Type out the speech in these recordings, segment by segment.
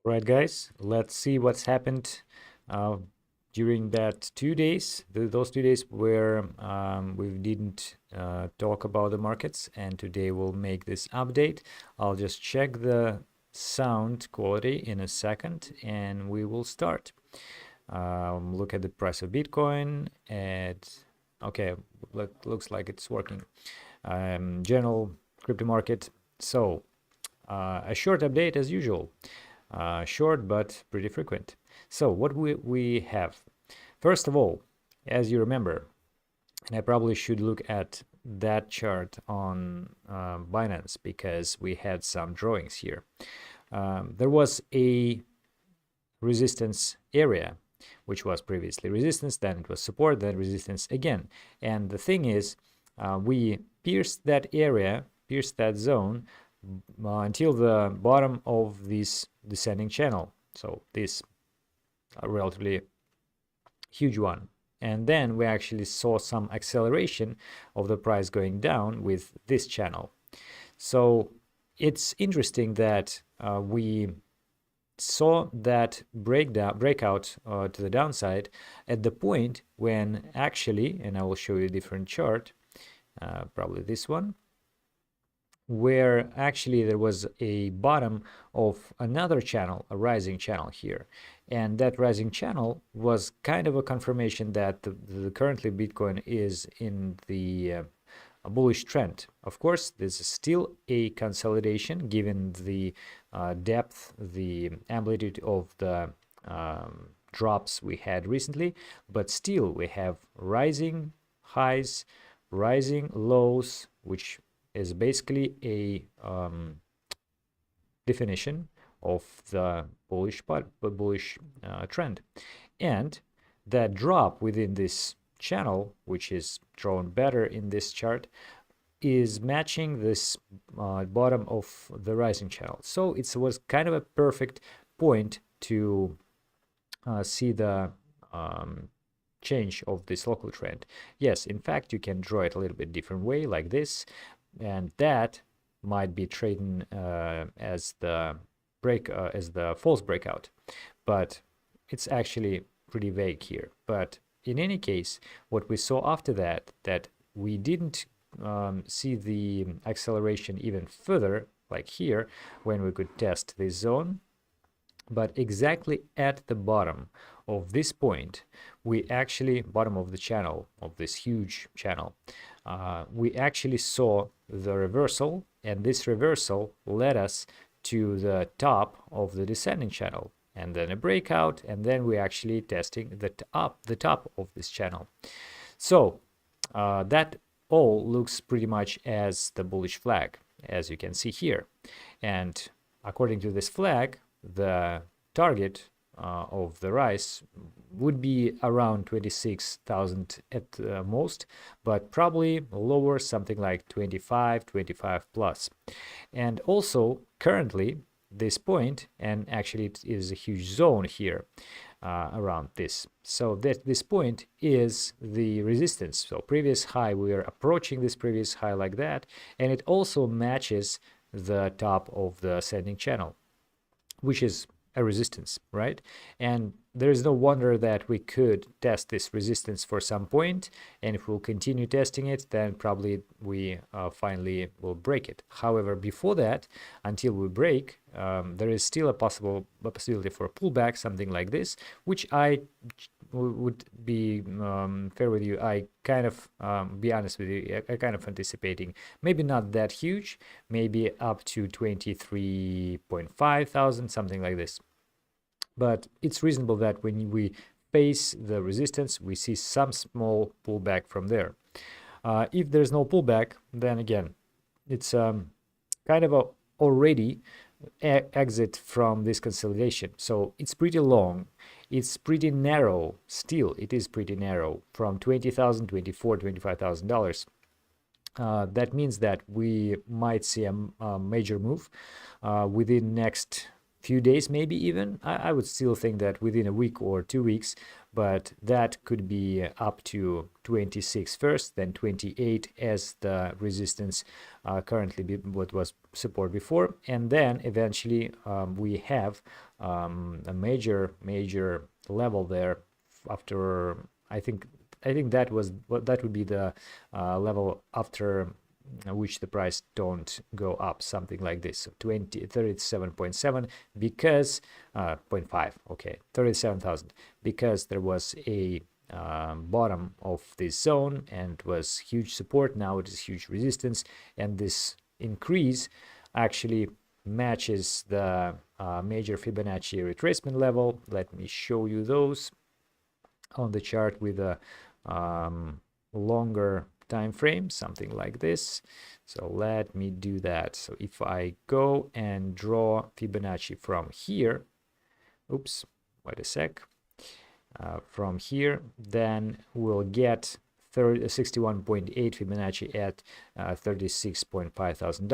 Right, guys, let's see what's happened uh, during that 2 days. Those 2 days where we didn't talk about the markets, and today we'll make this update. I'll just check the sound quality in a second, and we will start. Look at the price of Bitcoin. Okay, looks like it's working. General crypto market. So a short update as usual. Short but pretty frequent. So what we have, first of all, as you remember, and I probably should look at that chart on Binance because we had some drawings here. There was a resistance area, which was previously resistance, then it was support, then resistance again. And the thing is, we pierced that area, pierced that zone until the bottom of this descending channel. So this relatively huge one. And then we actually saw some acceleration of the price going down with this channel. So it's interesting that we saw that breakout to the downside at the point when actually, and I will show you a different chart, probably this one, where actually there was a bottom of another channel, a rising channel here. And that rising channel was kind of a confirmation that the currently Bitcoin is in the a bullish trend. Of course, this is still a consolidation given the depth, the amplitude of the drops we had recently, but still we have rising highs, rising lows, which is basically a definition of the bullish trend. And that drop within this channel, which is drawn better in this chart, is matching this bottom of the rising channel. So it was kind of a perfect point to see the change of this local trend. Yes, in fact, you can draw it a little bit different way, like this, and that might be trading as the false breakout, but it's actually pretty vague here. But in any case, what we saw after that we didn't see the acceleration even further, like here, when we could test this zone, but exactly at the bottom of this point, we actually, bottom of the channel, of this huge channel, we actually saw the reversal, and this reversal led us to the top of the descending channel, and then a breakout, and then we actually testing the top of this channel. So that all looks pretty much as the bullish flag, as you can see here. And according to this flag, the target of the rise would be around 26,000 at most, but probably lower, something like 25 plus. And also currently this point, and actually it is a huge zone here around this, so that this point is the resistance. So previous high, we are approaching this previous high like that, and it also matches the top of the ascending channel, which is a resistance, right? And there is no wonder that we could test this resistance for some point, and if we'll continue testing it, then probably we finally will break it. However, before that, until we break, there is still a possibility for a pullback, something like this, which I would be fair with you. I kind of be honest with you, I kind of anticipating maybe not that huge, maybe up to 23.5 thousand, something like this. But it's reasonable that when we face the resistance, we see some small pullback from there. If there's no pullback, then again, it's kind of a already exit from this consolidation. So it's pretty long. It's pretty narrow. Still, it is pretty narrow from $20,000, $24,000, $25,000. That means that we might see a major move within next few days, maybe even. I would still think that within a week or 2 weeks, but that could be up to 26 first, then 28 as the resistance, currently what was support before, and then eventually we have a major level there after, I think that was what that would be the level after which the price don't go up, something like this. So 37.7 because 0.5, okay, 37,000, because there was a bottom of this zone and was huge support. Now it is huge resistance, and this increase actually matches the major Fibonacci retracement level. Let me show you those on the chart with a longer time frame, something like this. So let me do that. So if I go and draw Fibonacci from here, oops, wait a sec, from here, then we'll get 61.8 Fibonacci at $36.5 thousand,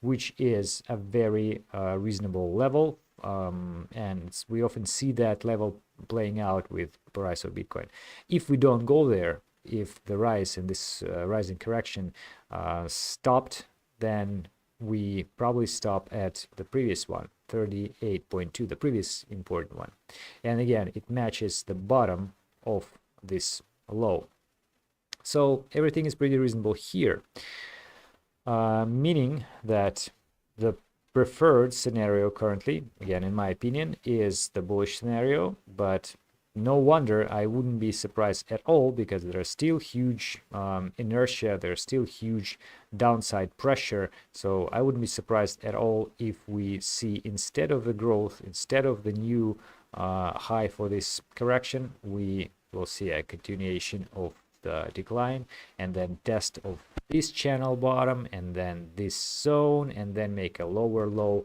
which is a very reasonable level. And we often see that level playing out with price of Bitcoin. If we don't go there, if the rise and this rising correction stopped, then we probably stop at the previous one, 38.2, the previous important one. And again, it matches the bottom of this low. So everything is pretty reasonable here, meaning that the preferred scenario currently, again, in my opinion, is the bullish scenario. But no wonder I wouldn't be surprised at all, because there's still huge inertia, there's still huge downside pressure. So I wouldn't be surprised at all if we see, instead of the growth, instead of the new high for this correction, we will see a continuation of the decline, and then test of this channel bottom, and then this zone, and then make a lower low,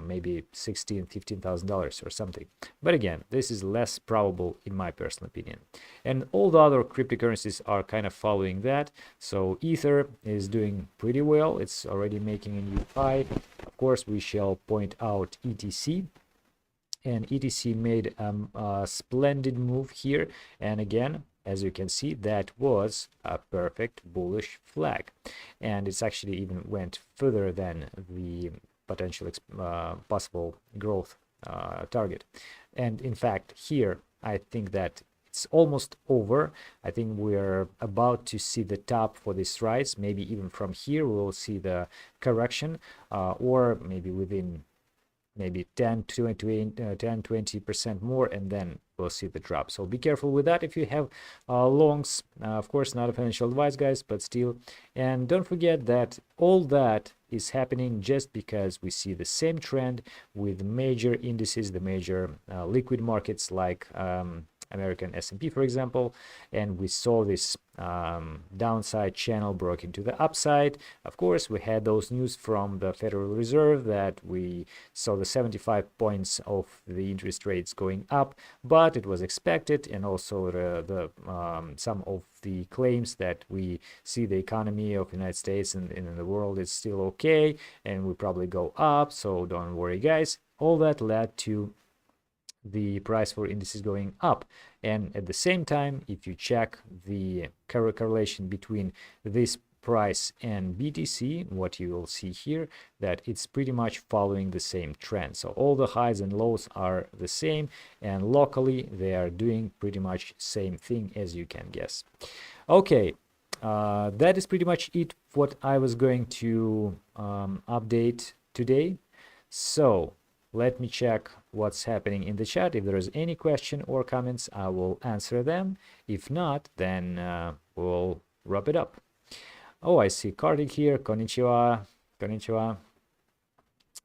maybe $15,000 or something. But again, this is less probable in my personal opinion. And all the other cryptocurrencies are kind of following that. So Ether is doing pretty well. It's already making a new high. Of course, we shall point out ETC. And ETC made a splendid move here. And again, as you can see, that was a perfect bullish flag. And it's actually even went further than the potential possible growth target. And in fact, here, I think that it's almost over. I think we're about to see the top for this rise. Maybe even from here, we'll see the correction, or maybe within maybe 10-20% more, and then we'll see the drop. So be careful with that if you have longs. Of course, not a financial advice, guys, but still. And don't forget that all that is happening just because we see the same trend with major indices, the major liquid markets like American S&P, for example, and we saw this downside channel broke into the upside. Of course, we had those news from the Federal Reserve that we saw the 75 points of the interest rates going up, but it was expected, and also the some of the claims that we see the economy of the United States and in the world is still okay, and will probably go up, so don't worry, guys. All that led to the price for indices going up. And at the same time, if you check the correlation between this price and BTC, what you will see here, that it's pretty much following the same trend. So all the highs and lows are the same, and locally they are doing pretty much same thing, as you can guess. Okay, that is pretty much it what I was going to update today. So let me check what's happening in the chat. If there is any question or comments, I will answer them. If not, then we'll wrap it up. Oh, I see Kartik here. Konnichiwa. Konnichiwa.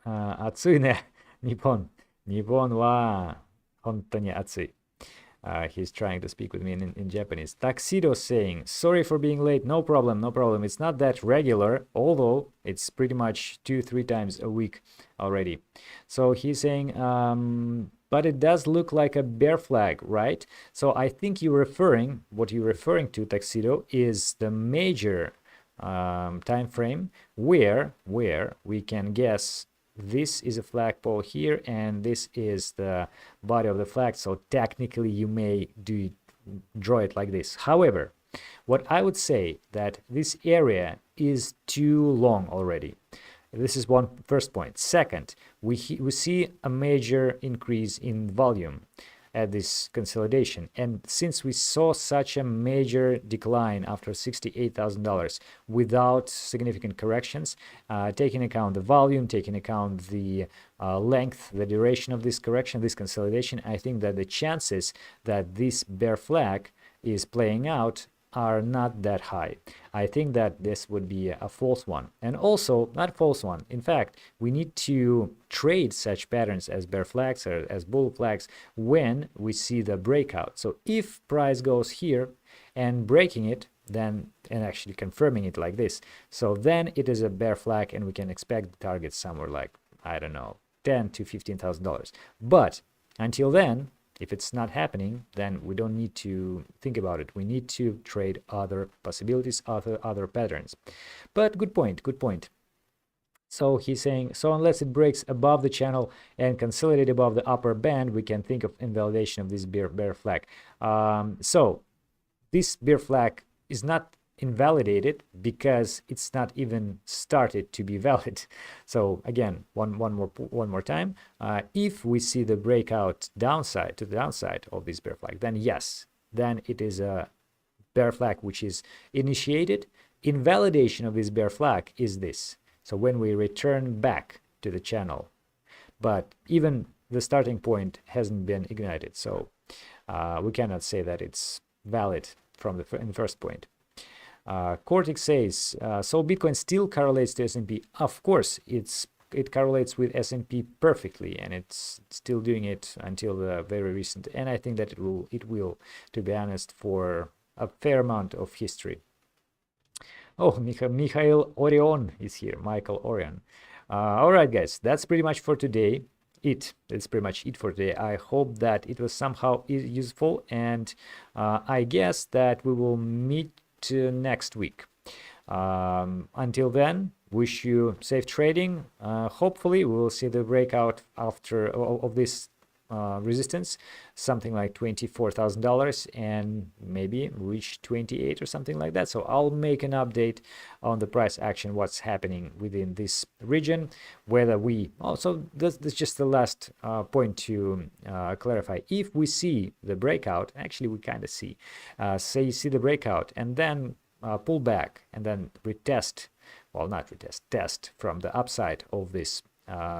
暑いね。日本。日本は本当に暑い。He's trying to speak with me in Japanese. Tuxedo saying, sorry for being late. No problem, no problem. It's not that regular, although it's pretty much 2-3 times a week already. So he's saying, but it does look like a bear flag, right? So I think what you're referring to, Tuxedo, is the major time frame where we can guess this is a flagpole here, and this is the body of the flag. So technically you may draw it like this. However, what I would say that this area is too long already. This is first point. Second, we see a major increase in volume at this consolidation, and since we saw such a major decline after $68,000 without significant corrections, taking account the volume, taking account the length, the duration of this correction, this consolidation, I think that the chances that this bear flag is playing out are not that high. I think that this would be a false one, and also not false one. In fact, we need to trade such patterns as bear flags or as bull flags when we see the breakout. So if price goes here and breaking it, then and actually confirming it like this, so then it is a bear flag, and we can expect the target somewhere like, I don't know, $10,000 to $15,000. But until then, if it's not happening, then we don't need to think about it. We need to trade other possibilities, other patterns. But good point, good point. So he's saying, so unless it breaks above the channel and consolidate above the upper band, we can think of invalidation of this bear flag. So this bear flag is not invalidated because it's not even started to be valid. So again, one more time, if we see the breakout downside to the downside of this bear flag, then yes, then it is a bear flag which is initiated. Invalidation of this bear flag is this, so when we return back to the channel, but even the starting point hasn't been ignited, so we cannot say that it's valid from in the first point. Cortex says, so Bitcoin still correlates to S&P. Of course, it correlates with S&P perfectly, and it's still doing it until the very recent. And I think that it will, to be honest, for a fair amount of history. Oh, Mikhail Orion is here. Michael Orion. All right, guys, that's pretty much for today. It's pretty much it for today. I hope that it was somehow useful, and I guess that we will meet next week. Until then, wish you safe trading. Hopefully we will see the breakout after of this resistance, something like $24,000, and maybe reach 28 or something like that. So I'll make an update on the price action, what's happening within this region, whether we also, that's just the last point to clarify. If we see the breakout, actually we kind of see, say you see the breakout and then pull back and then retest, well, not retest, test from the upside of this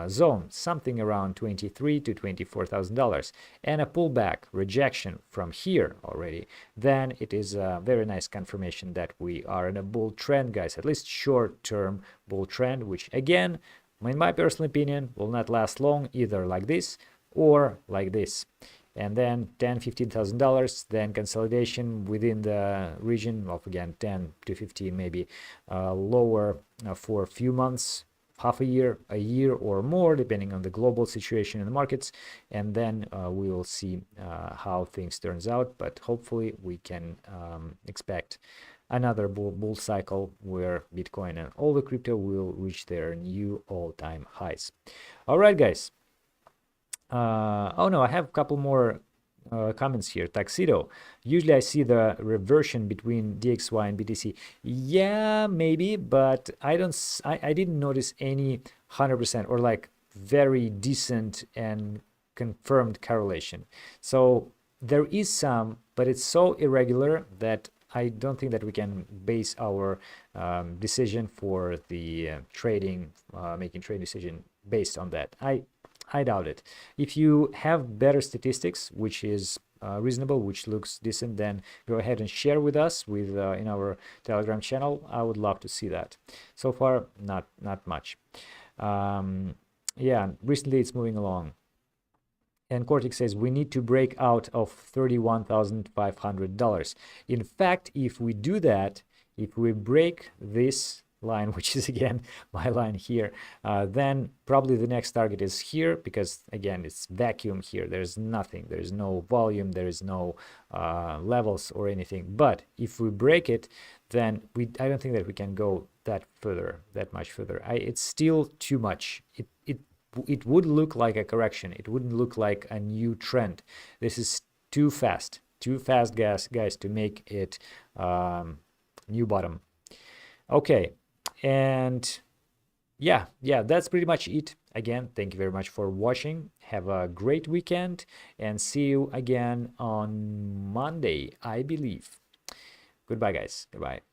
zone, something around $23,000 to $24,000, and a pullback rejection from here already, then it is a very nice confirmation that we are in a bull trend, guys, at least short-term bull trend, which again, in my personal opinion, will not last long, either like this or like this. And then $10,000-$15,000, then consolidation within the region of, again, 10 to 15, maybe lower for a few months, half a year or more, depending on the global situation in the markets, and then we will see how things turns out. But hopefully we can expect another bull cycle where Bitcoin and all the crypto will reach their new all-time highs. All right, guys. Oh no, I have a couple more comments here. Tuxedo, usually I see the reversion between DXY and BTC. Yeah, maybe, but I didn't notice any 100% or like very decent and confirmed correlation. So there is some, but it's so irregular that I don't think that we can base our decision for the trading, making trade decision based on that. I doubt it. If you have better statistics, which is reasonable, which looks decent, then go ahead and share with us in our Telegram channel. I would love to see that. So far, not much. Yeah, recently it's moving along. And Cortex says we need to break out of $31,500. In fact, if we do that, if we break this line, which is again my line here, then probably the next target is here, because again it's vacuum here, there's nothing, there's no volume, there is no levels or anything. But if we break it, then I don't think that we can go that much further. It's still too much. it would look like a correction. It wouldn't look like a new trend. This is too fast, guys, to make it new bottom. Okay, and yeah, that's pretty much it. Again, thank you very much for watching. Have a great weekend, and see you again on Monday, I believe. Goodbye, guys. Goodbye.